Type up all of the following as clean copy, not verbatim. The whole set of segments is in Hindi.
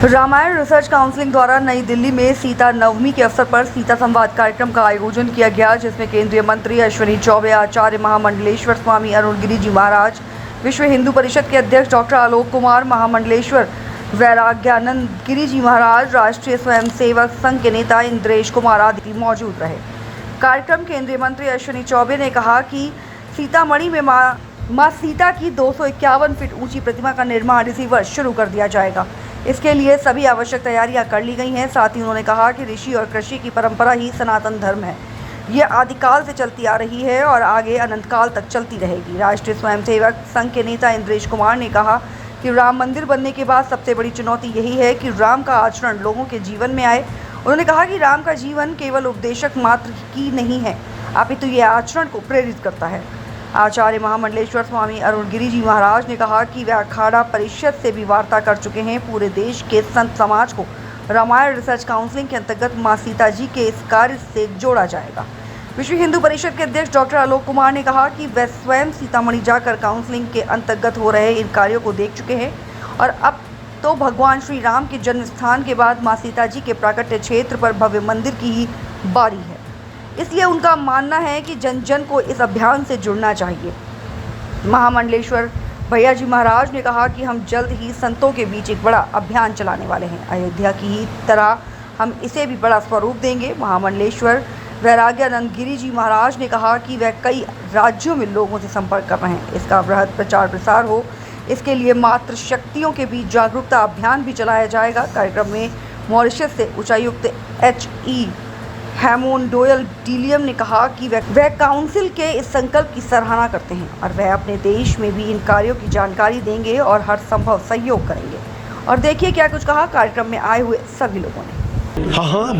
रामायण रिसर्च काउंसिल द्वारा नई दिल्ली में सीता नवमी के अवसर पर सीता संवाद कार्यक्रम का आयोजन किया गया, जिसमें केंद्रीय मंत्री अश्विनी चौबे, आचार्य महामंडलेश्वर स्वामी अरुणगिरी जी महाराज, विश्व हिंदू परिषद के अध्यक्ष डॉक्टर आलोक कुमार, महामंडलेश्वर वैराग्यानंद गिरी जी महाराज, राष्ट्रीय स्वयंसेवक संघ के नेता इंद्रेश कुमार आदि मौजूद रहे। कार्यक्रम केंद्रीय मंत्री अश्विनी चौबे ने कहा कि सीतामढ़ी में माँ सीता की 251 फीट ऊंची प्रतिमा का निर्माण इसी वर्ष शुरू कर दिया जाएगा। इसके लिए सभी आवश्यक तैयारियां कर ली गई हैं। साथ ही उन्होंने कहा कि ऋषि और कृषि की परंपरा ही सनातन धर्म है। ये आदिकाल से चलती आ रही है और आगे अनंत काल तक चलती रहेगी। राष्ट्रीय स्वयंसेवक संघ के नेता इंद्रेश कुमार ने कहा कि राम मंदिर बनने के बाद सबसे बड़ी चुनौती यही है कि राम का आचरण लोगों के जीवन में आए। उन्होंने कहा कि राम का जीवन केवल उपदेशक मात्र की नहीं है, अपितु ये आचरण को प्रेरित करता है। आचार्य महामंडलेश्वर स्वामी अरुणगिरी जी महाराज ने कहा कि वे अखाड़ा परिषद से भी वार्ता कर चुके हैं। पूरे देश के संत समाज को रामायण रिसर्च काउंसिल के अंतर्गत मां सीता जी के इस कार्य से जोड़ा जाएगा। विश्व हिंदू परिषद के अध्यक्ष डॉक्टर आलोक कुमार ने कहा कि वे स्वयं सीतामढ़ी जाकर काउंसिलिंग के अंतर्गत हो रहे इन कार्यों को देख चुके हैं और अब तो भगवान श्री राम के जन्म स्थान के बाद माँ सीता जी के प्राकट्य क्षेत्र पर भव्य मंदिर की ही बारी है। इसलिए उनका मानना है कि जन जन को इस अभियान से जुड़ना चाहिए। महामंडलेश्वर भैया जी महाराज ने कहा कि हम जल्द ही संतों के बीच एक बड़ा अभियान चलाने वाले हैं। अयोध्या की ही तरह हम इसे भी बड़ा स्वरूप देंगे। महामंडलेश्वर वैराग्यानंद गिरी जी महाराज ने कहा कि वह कई राज्यों में लोगों से संपर्क कर रहे हैं। इसका वृहद प्रचार प्रसार हो, इसके लिए मातृ शक्तियों के बीच जागरूकता अभियान भी चलाया जाएगा। कार्यक्रम में मॉरिशस से उच्चायुक्त HE हेमोंडोयल डीलियम ने कहा कि वह काउंसिल के इस संकल्प की सराहना करते हैं और वह अपने देश में भी इन कार्यों की जानकारी देंगे और हर संभव सहयोग करेंगे। और देखिए क्या कुछ कहा कार्यक्रम में आए हुए सभी लोगों ने। हाँ,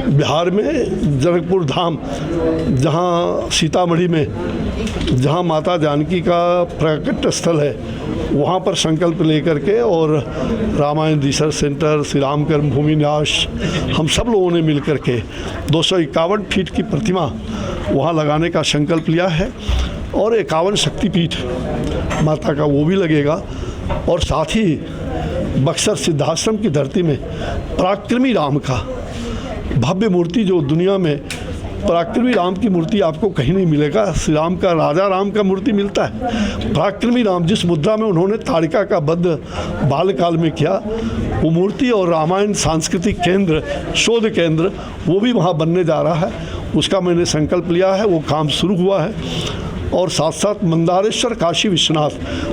बिहार में जनकपुर धाम, जहाँ सीतामढ़ी में जहाँ माता जानकी का प्राकट्य स्थल है, वहाँ पर संकल्प लेकर के और रामायण रिसर्च सेंटर, श्री राम कर्मभूमि न्यास, हम सब लोगों ने मिलकर के 251 फीट की प्रतिमा वहाँ लगाने का संकल्प लिया है और 51 शक्तिपीठ माता का वो भी लगेगा। और साथ ही बक्सर सिद्धाश्रम की धरती में पराक्रमी राम का भव्य मूर्ति, जो दुनिया में पराक्रमी राम की मूर्ति आपको कहीं नहीं मिलेगा। श्री राम का, राजा राम का मूर्ति मिलता है। पराक्रमी राम जिस मुद्रा में उन्होंने ताड़िका का वध बालकाल में किया, वो मूर्ति और रामायण सांस्कृतिक केंद्र, शोध केंद्र, वो भी वहाँ बनने जा रहा है। उसका मैंने संकल्प लिया है, वो काम शुरू हुआ है। और साथ साथ मंदारेश्वर काशी विश्वनाथ,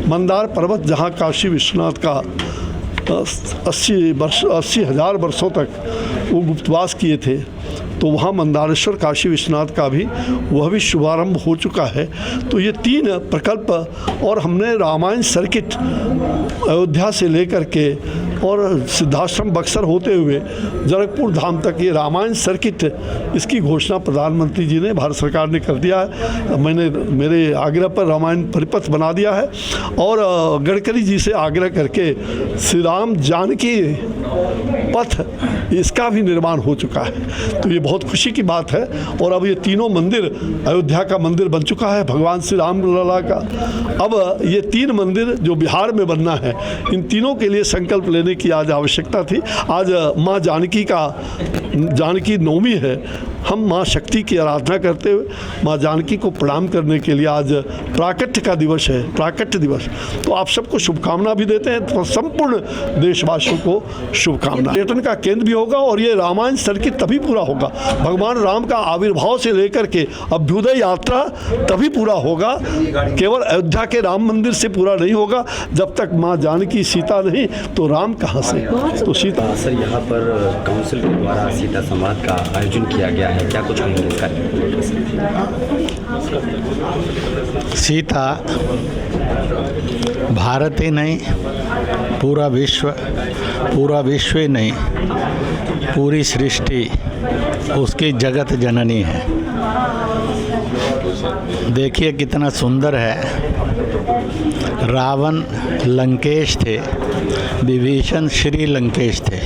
मंदार पर्वत जहाँ काशी विश्वनाथ का 80,000 वर्षों तक वो गुप्तवास किए थे, तो वहाँ मंदारेश्वर काशी विश्वनाथ का भी वह भी शुभारंभ हो चुका है। तो ये 3 प्रकल्प, और हमने रामायण सर्किट अयोध्या से लेकर के और सिद्धाश्रम बक्सर होते हुए जनकपुर धाम तक ये रामायण सर्किट, इसकी घोषणा प्रधानमंत्री जी ने, भारत सरकार ने कर दिया है। मैंने मेरे आग्रह पर रामायण परिपथ बना दिया है और गडकरी जी से आग्रह करके श्री राम जानकी पथ, इसका भी निर्माण हो चुका है। तो ये बहुत खुशी की बात है। और अब ये तीनों मंदिर, अयोध्या का मंदिर बन चुका है भगवान श्री राम लला का। अब ये 3 मंदिर जो बिहार में बनना है, इन तीनों के लिए संकल्प लेने की आज आवश्यकता थी। आज माँ जानकी नवमी है। हम माँ शक्ति की आराधना करते हुए माँ जानकी को प्रणाम करने के लिए आज प्राकट्य का दिवस है, प्राकट्य दिवस। तो आप सबको शुभकामना भी देते हैं, तो संपूर्ण देशवासियों को शुभकामना। पर्यटन का केंद्र भी होगा और ये रामायण सर्किट तभी पूरा होगा, भगवान राम का आविर्भाव से लेकर के अभ्युदय यात्रा तभी पूरा होगा। केवल अयोध्या के राम मंदिर से पूरा नहीं होगा। जब तक माँ जानकी सीता नहीं तो राम कहाँ से? तो सीता। सर, यहाँ पर काउंसिल के द्वारा सीता संवाद का आयोजन किया गया है, क्या कुछ कहेंगे इसका? सीता भारत ही नहीं, पूरा विश्व ही नहीं, पूरी सृष्टि उसकी जगत जननी है। देखिए कितना सुंदर है। रावण लंकेश थे, विभीषण श्री लंकेश थे,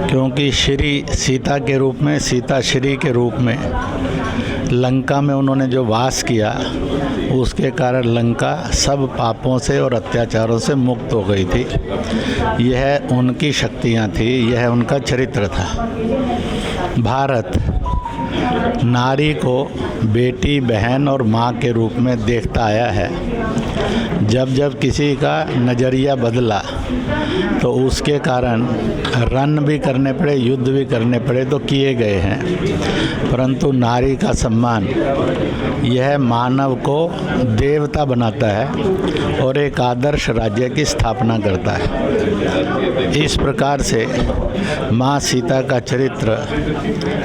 क्योंकि श्री सीता के रूप में, सीता श्री के रूप में लंका में उन्होंने जो वास किया उसके कारण लंका सब पापों से और अत्याचारों से मुक्त हो गई थी। यह उनकी शक्तियाँ थी, यह उनका चरित्र था। भारत नारी को बेटी, बहन और माँ के रूप में देखता आया है। जब जब किसी का नज़रिया बदला तो उसके कारण रन भी करने पड़े, युद्ध भी करने पड़े तो किए गए हैं। परंतु नारी का सम्मान यह मानव को देवता बनाता है और एक आदर्श राज्य की स्थापना करता है। इस प्रकार से माँ सीता का चरित्र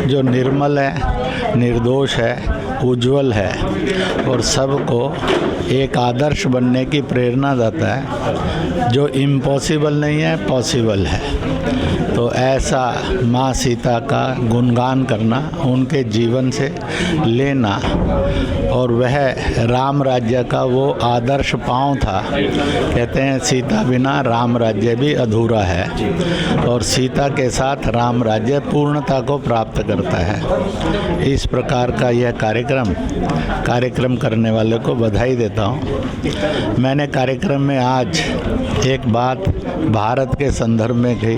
जो निर्मल है, निर्दोष है, उज्जवल है और सबको एक आदर्श बनने की प्रेरणा देता है। जो इम्पॉसिबल नहीं है, पॉसिबल है। तो ऐसा माँ सीता का गुणगान करना, उनके जीवन से लेना, और वह राम राज्य का वो आदर्श पाँव था। कहते हैं सीता बिना राम राज्य भी अधूरा है, और सीता के साथ राम राज्य पूर्णता को प्राप्त करता है। इस प्रकार का यह कार्यक्रम करने वाले को बधाई देता हूँ। मैंने कार्यक्रम में आज एक बात भारत के संदर्भ में कही।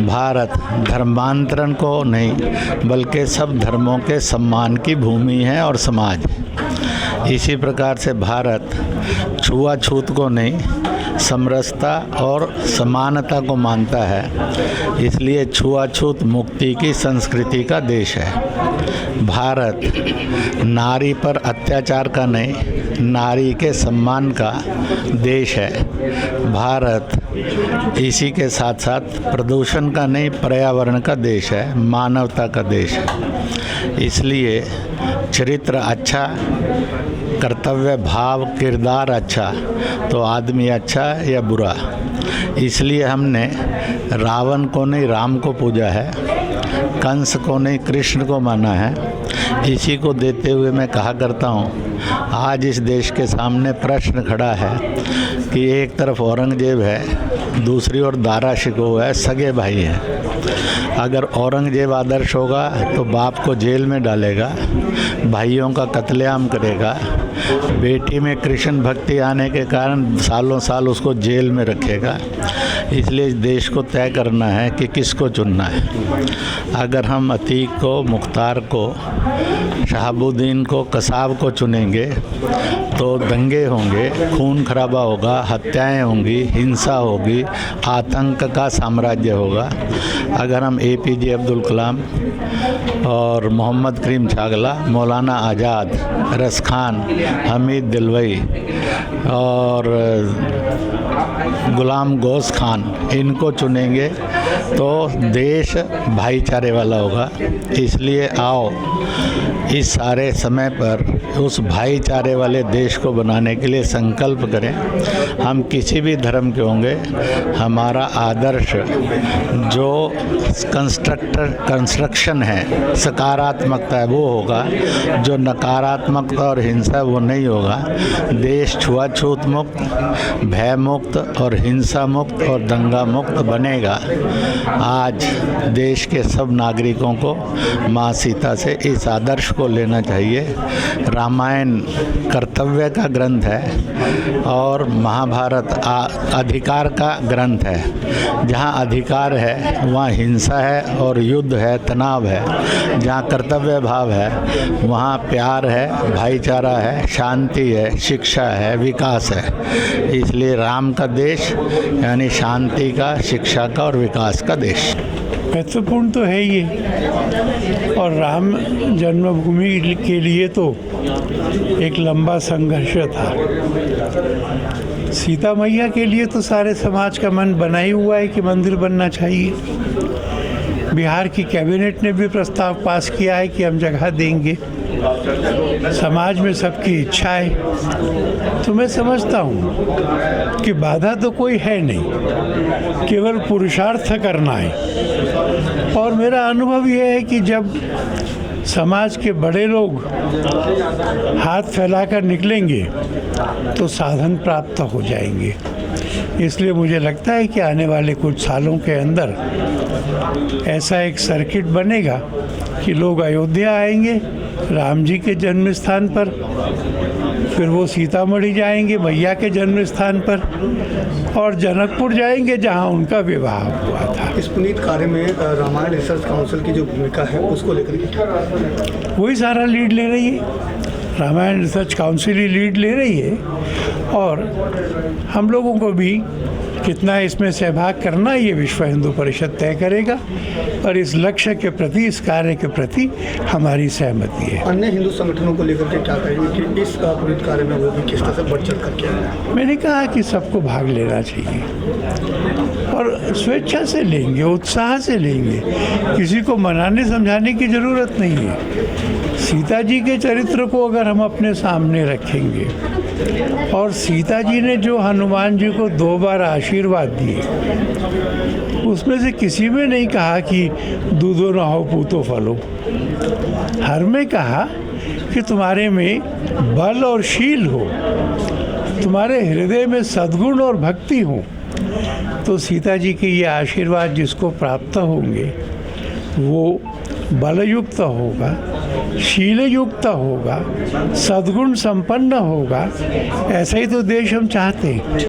भारत धर्मांतरण को नहीं बल्कि सब धर्मों के सम्मान की भूमि है और समाज। इसी प्रकार से भारत छुआछूत को नहीं, समरसता और समानता को मानता है। इसलिए छुआछूत मुक्ति की संस्कृति का देश है। भारत नारी पर अत्याचार का नहीं, नारी के सम्मान का देश है। भारत इसी के साथ साथ प्रदूषण का नहीं, पर्यावरण का देश है, मानवता का देश है। इसलिए चरित्र अच्छा, कर्तव्य भाव, किरदार अच्छा तो आदमी अच्छा या बुरा। इसलिए हमने रावण को नहीं राम को पूजा है, कंस को नहीं कृष्ण को माना है। इसी को देते हुए मैं कहा करता हूँ, आज इस देश के सामने प्रश्न खड़ा है कि एक तरफ औरंगजेब है, दूसरी ओर दारा शिकोह है, सगे भाई हैं। अगर औरंगजेब आदर्श होगा तो बाप को जेल में डालेगा, भाइयों का कत्लेआम करेगा, बेटी में कृष्ण भक्ति आने के कारण सालों साल उसको जेल में रखेगा। इसलिए इस देश को तय करना है कि किसको चुनना है। अगर हम अतीक को, मुख्तार को, शहाबुद्दीन को, कसाब को चुनेंगे तो दंगे होंगे, खून खराबा होगा, हत्याएं होंगी, हिंसा होगी, आतंक का साम्राज्य होगा। अगर हम APJ अब्दुल कलाम और मोहम्मद करीम छागला, मौलाना आज़ाद, रस खान, हमीद दिलवई और गुलाम गौस खान इनको चुनेंगे तो देश भाईचारे वाला होगा। इसलिए आओ इस सारे समय पर उस भाईचारे वाले देश को बनाने के लिए संकल्प करें। हम किसी भी धर्म के होंगे, हमारा आदर्श जो कंस्ट्रक्शन है, सकारात्मकता है, वो होगा। जो नकारात्मकता और हिंसा वो नहीं होगा। देश छुआछूत मुक्त, भय मुक्त और हिंसा मुक्त और दंगा मुक्त बनेगा। आज देश के सब नागरिकों को माँ सीता से इस आदर्श को लेना चाहिए। रामायण कर्तव्य का ग्रंथ है और महाभारत अधिकार का ग्रंथ है। जहाँ अधिकार है वहाँ हिंसा है और युद्ध है, तनाव है। जहाँ कर्तव्य भाव है वहाँ प्यार है, भाईचारा है, शांति है, शिक्षा है, विकास है। इसलिए राम का देश यानी शांति का, शिक्षा का और विकास का देश। महत्वपूर्ण तो है ये, और राम जन्मभूमि के लिए तो एक लंबा संघर्ष था। सीता मैया के लिए तो सारे समाज का मन बना ही हुआ है कि मंदिर बनना चाहिए। बिहार की कैबिनेट ने भी प्रस्ताव पास किया है कि हम जगह देंगे। समाज में सबकी इच्छा है, तो मैं समझता हूँ कि बाधा तो कोई है नहीं, केवल पुरुषार्थ करना है। और मेरा अनुभव यह है कि जब समाज के बड़े लोग हाथ फैलाकर निकलेंगे तो साधन प्राप्त हो जाएंगे। इसलिए मुझे लगता है कि आने वाले कुछ सालों के अंदर ऐसा एक सर्किट बनेगा कि लोग अयोध्या आएंगे राम जी के जन्म स्थान पर, फिर वो सीतामढ़ी जाएंगे मैया के जन्म स्थान पर, और जनकपुर जाएंगे जहाँ उनका विवाह हुआ था। इस पुनीत कार्य में रामायण रिसर्च काउंसिल की जो भूमिका है उसको लेकर के वही सारा लीड ले रही है, रामायण रिसर्च काउंसिल ही लीड ले रही है, और हम लोगों को भी कितना इसमें सहभाग करना ये विश्व हिंदू परिषद तय करेगा, और इस लक्ष्य के प्रति, इस कार्य के प्रति हमारी सहमति है। अन्य हिंदू संगठनों को लेकर के क्या कहेंगे कि इस पुनीत कार्य में वो भी किस तरह से बढ़ चढ़ करके आए? मैंने कहा कि सबको भाग लेना चाहिए और स्वेच्छा से लेंगे, उत्साह से लेंगे, किसी को मनाने समझाने की ज़रूरत नहीं है। सीता जी के चरित्र को अगर हम अपने सामने रखेंगे, और सीता जी ने जो हनुमान जी को 2 बार आशीर्वाद दिए, उसमें से किसी में नहीं कहा कि दूधो न हो पूतो फलो, हर में कहा कि तुम्हारे में बल और शील हो, तुम्हारे हृदय में सद्गुण और भक्ति हो। तो सीता जी के ये आशीर्वाद जिसको प्राप्त होंगे वो बलयुक्त होगा, शीलयुक्त होगा, सद्गुण संपन्न होगा। ऐसा ही तो देश हम चाहते हैं।